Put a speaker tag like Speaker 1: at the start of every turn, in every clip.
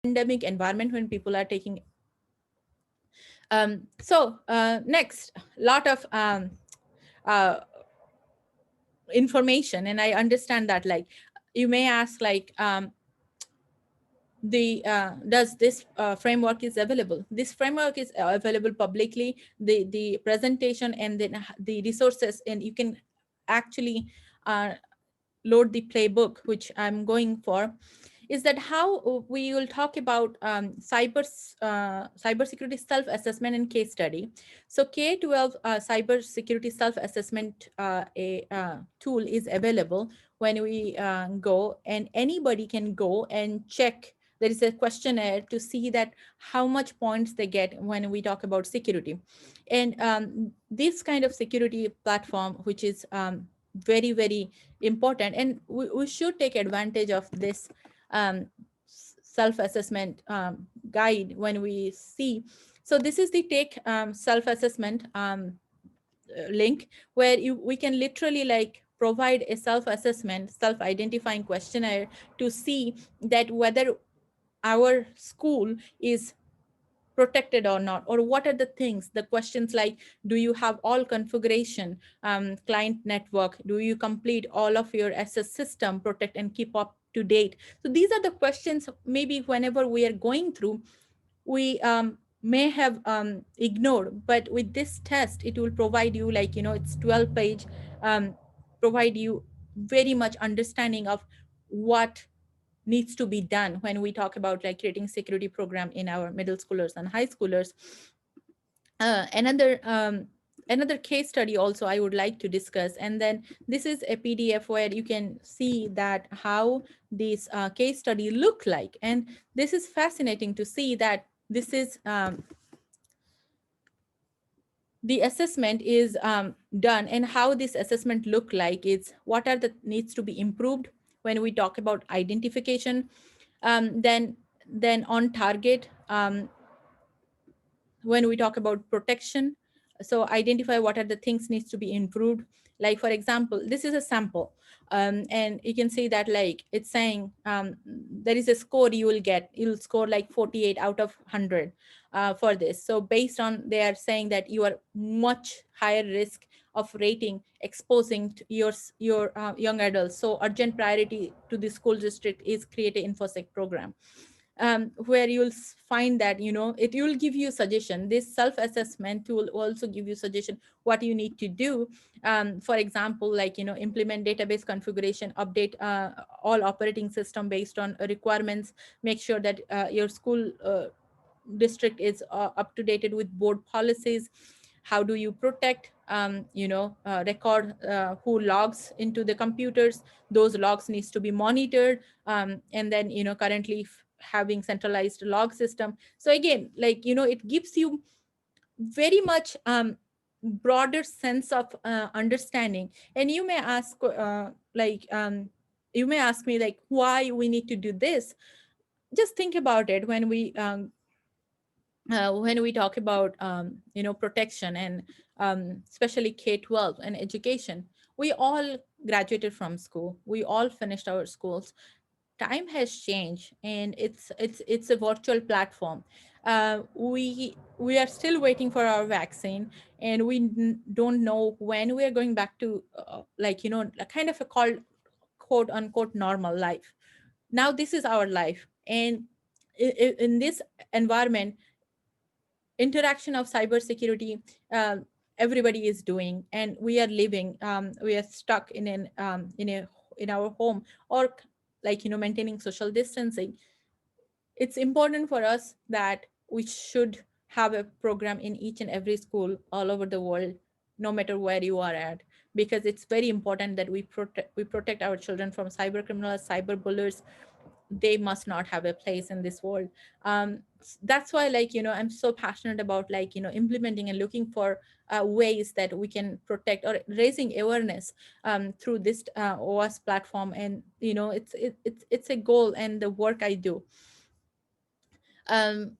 Speaker 1: pandemic environment when people are taking. Next, lot of uh, information, and I understand that, like, you may ask, like, the does this framework is available. This framework is available publicly, the presentation, and then the resources, and you can actually uh, load the playbook, which I'm going for. Is that how we will talk about cybersecurity self-assessment and case study. So K-12 cybersecurity self-assessment a tool is available when we go, and anybody can go and check. There is a questionnaire to see that how much points they get when we talk about security. And this kind of security platform, which is very, very important, and we should take advantage of this um, self-assessment guide when we see. So this is the take self-assessment link, where we can literally, like, provide a self-assessment, self-identifying questionnaire to see that whether our school is protected or not, or what are the things, the questions like, do you have all configuration, client network, do you complete all of your SS system, protect and keep up to date. So these are the questions, maybe whenever we are going through, we may have ignored, but with this test it will provide you, like, it's 12 page, um, provide you very much understanding of what needs to be done when we talk about, like, creating security program in our middle schoolers and high schoolers. Another case study also I would like to discuss, and then this is a PDF where you can see that how this case study look like. And this is fascinating to see that this is the assessment is done, and how this assessment look like is what are the needs to be improved when we talk about identification, then on target, when we talk about protection. So identify what are the things needs to be improved. Like, for example, this is a sample, and you can see that, like, it's saying there is a score you will get. You'll score like 48 out of 100 for this. So based on, they are saying that you are much higher risk of rating exposing to your young adults. So urgent priority to the school district is create an infosec program, where you'll find that, it will give you suggestion. This self-assessment tool will also give you suggestion what you need to do. For example, like, implement database configuration, update all operating system based on requirements, make sure that your school district is up to date with board policies. How do you protect, record who logs into the computers? Those logs needs to be monitored, and then, currently having centralized log system. So again, like, it gives you very much broader sense of understanding. And you may ask, like, you may ask me, like, why we need to do this. Just think about it. When we talk about protection, and especially K-12 and education, we all graduated from school, we all finished our schools. Time has changed, and it's a virtual platform. We are still waiting for our vaccine, and we don't know when we are going back to, like, a kind of a called quote unquote normal life. Now this is our life, and in this environment, interaction of cybersecurity, everybody is doing, and we are living, we are stuck in our home, or, like, maintaining social distancing. It's important for us that we should have a program in each and every school all over the world, no matter where you are at, because it's very important that we protect our children from cyber criminals, cyber bullies. They must not have a place in this world. That's why, like, I'm so passionate about, like, implementing and looking for ways that we can protect, or raising awareness through this OWASP platform. And it's a goal and the work I do. um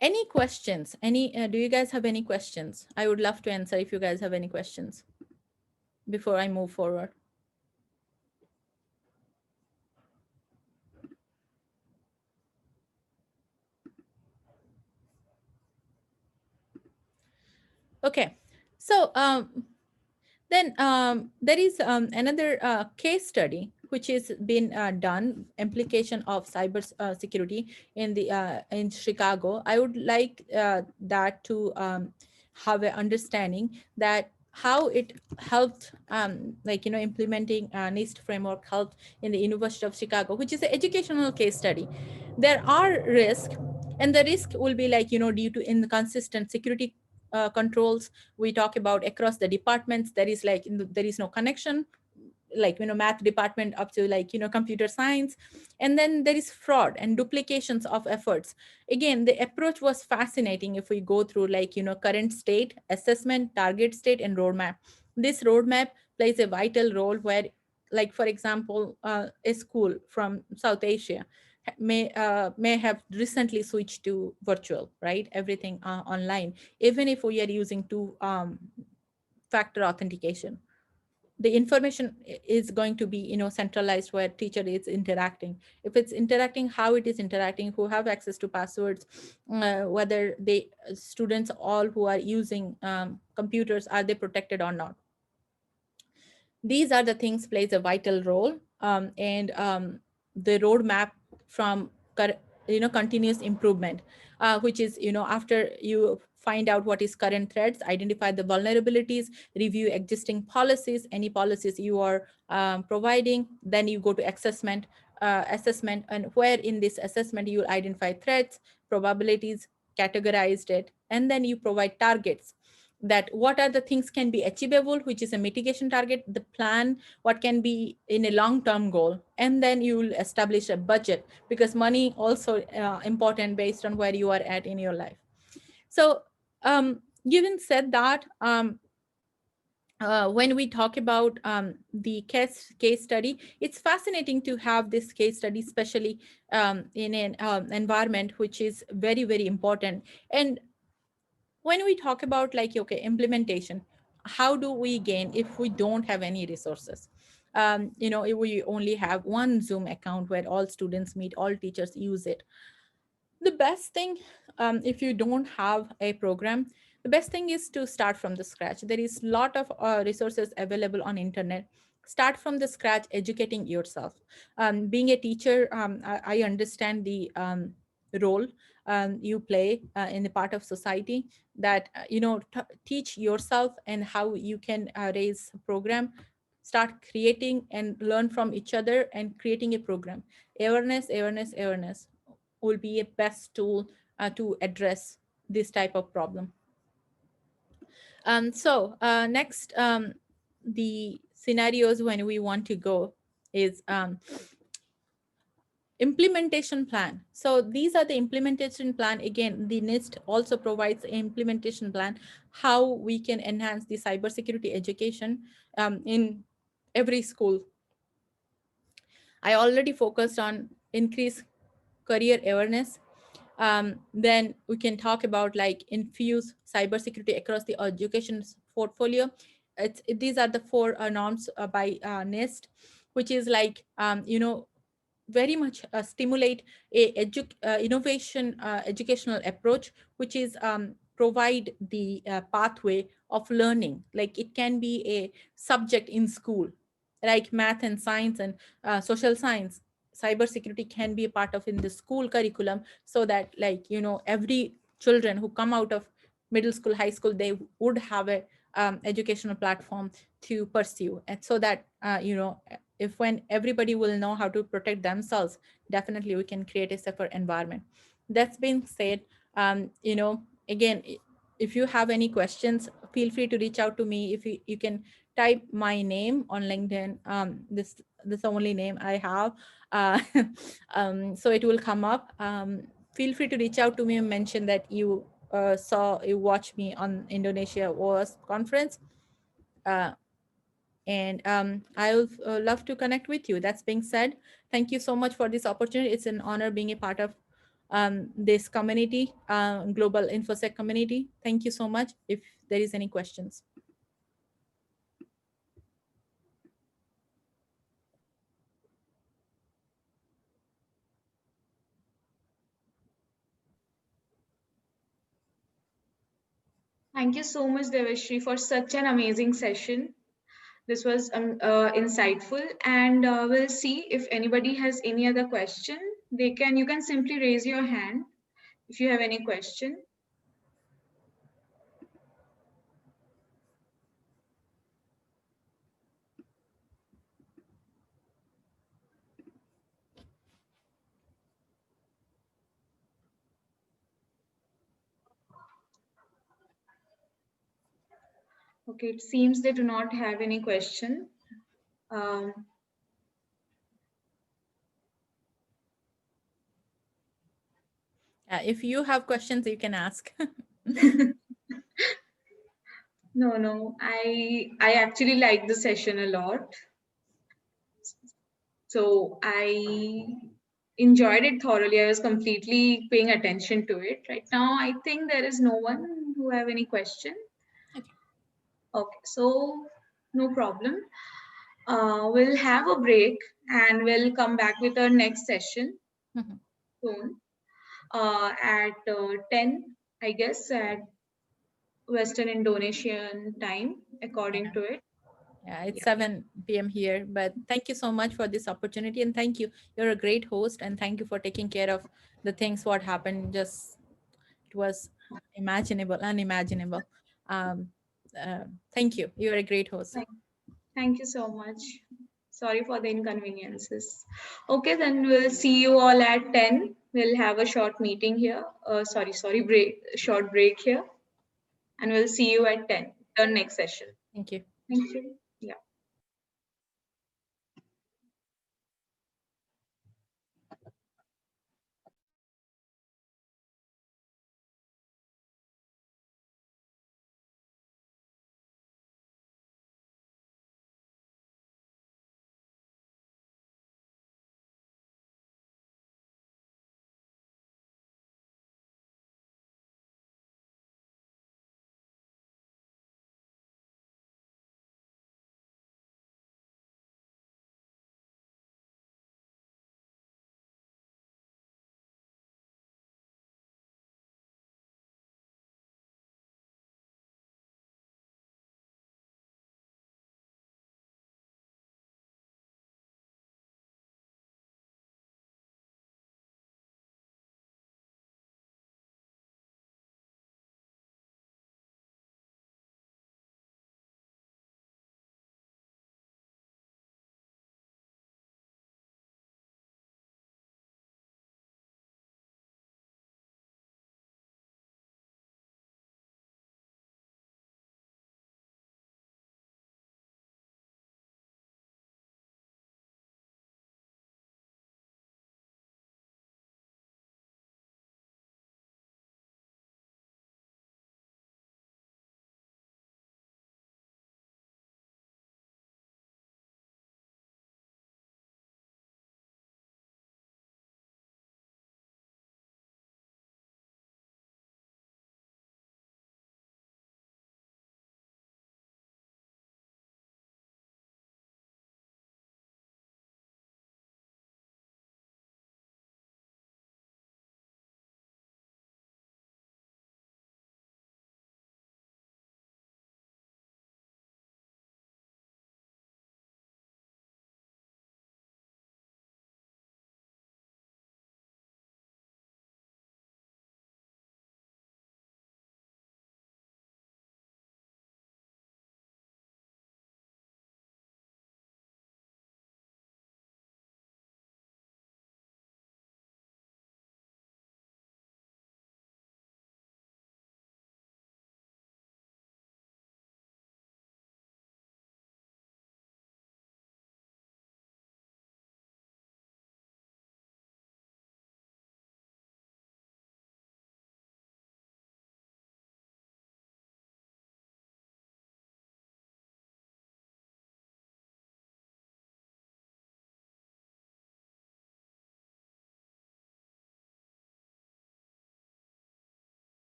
Speaker 1: any questions? Any Do you guys have any questions? I would love to answer if you guys have any questions before I move forward. Okay. So then there is another case study which is been done, implication of cyber security in Chicago. I would like that to have an understanding that how it helped, like implementing NIST framework helped in the University of Chicago, which is an educational case study. There are risks, and the risk will be like due to inconsistent security controls. We talk about across the departments, there is like there is no connection, like math department up to like computer science. And then there is fraud and duplications of efforts. Again, the approach was fascinating. If we go through like current state assessment, target state, and roadmap, this roadmap plays a vital role where, like for example, a school from South Asia may have recently switched to virtual, right? Everything online. Even if we are using two factor authentication, the information is going to be centralized where teacher is interacting. If it's interacting, how it is interacting, who have access to passwords, whether they students all who are using computers, are they protected or not. These are the things plays a vital role. And the roadmap from continuous improvement, which is after you find out what is current threats, identify the vulnerabilities, review existing policies, any policies you are providing. Then you go to assessment, and where in this assessment you identify threats, probabilities, categorized it, and then you provide targets, that what are the things can be achievable, which is a mitigation target, the plan, what can be in a long term goal, and then you will establish a budget, because money also important based on where you are at in your life. So given said that, when we talk about the case study, it's fascinating to have this case study, especially in an environment which is very, very important. And when we talk about like okay, implementation, how do we gain if we don't have any resources? If we only have one Zoom account where all students meet, all teachers use it, the best thing, if you don't have a program, the best thing is to start from the scratch. There is a lot of resources available on internet. Start from the scratch, educating yourself. Being a teacher, I understand the role you play in the part of society, that teach yourself and how you can raise a program. Start creating and learn from each other and creating a program. Awareness will be a best tool to address this type of problem. So next, the scenarios when we want to go is implementation plan. So these are the implementation plan. Again, the NIST also provides an implementation plan, how we can enhance the cybersecurity education in every school. I already focused on increase career awareness. Then we can talk about like infuse cybersecurity across the education portfolio. These are the four norms by NIST, which is like very much stimulate a innovation educational approach, which is provide the pathway of learning. Like it can be a subject in school, like math and science and social science. Cybersecurity can be a part of in the school curriculum, so that like every children who come out of middle school, high school, they would have a educational platform to pursue. And so that if when everybody will know how to protect themselves, definitely we can create a safer environment. That's being said, again, if you have any questions, feel free to reach out to me. If you can type my name on LinkedIn, this only name I have, uh, so it will come up. Feel free to reach out to me and mention that you watched me on Indonesia OWASP conference. uh, and I'll love to connect with you. That's being said, thank you so much for this opportunity. It's an honor being a part of this community, global infosec community. Thank you so much. If there is any questions.
Speaker 2: Thank you so much, Deveeshree, for such an amazing session. This was insightful, and we'll see if anybody has any other question. You can simply raise your hand if you have any question. Okay, it seems they do not have any question. Um,
Speaker 1: If you have questions, you can ask.
Speaker 2: no, I actually like the session a lot. So I enjoyed it thoroughly. I was completely paying attention to it. Right now, I think there is no one who have any question.
Speaker 1: Okay.
Speaker 2: Okay, so no problem. We'll have a break and we'll come back with our next session
Speaker 1: Mhm.
Speaker 2: soon at 10, I guess, at Western Indonesian time, according
Speaker 1: Yeah.
Speaker 2: to it.
Speaker 1: Yeah, it's
Speaker 2: Yeah.
Speaker 1: 7 p.m. here, but thank you so much for this opportunity, and thank you. You're a great host, and thank you for taking care of the things what happened. Just it was unimaginable. Um, Thank you. You're a great host.
Speaker 2: Thank, thank you so much. Sorry for the inconveniences. Okay, then we'll see you all at 10. We'll have a short meeting here. Short break here. And we'll see you at 10, the next session.
Speaker 1: Thank you.
Speaker 2: Thank you. Yeah.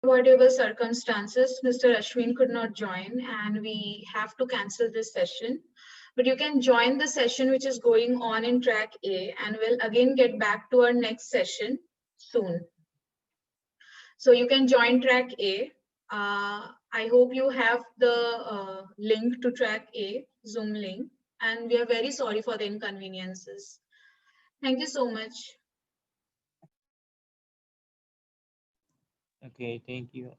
Speaker 2: unavoidable circumstances, Mr. Ashwin could not join and we have to cancel this session. But you can join the session which is going on in track A, and we'll again get back to our next session soon. So you can join track A. I hope you have the link to track A, Zoom link, and we are very sorry for the inconveniences. Thank you so much.
Speaker 3: Okay, thank you.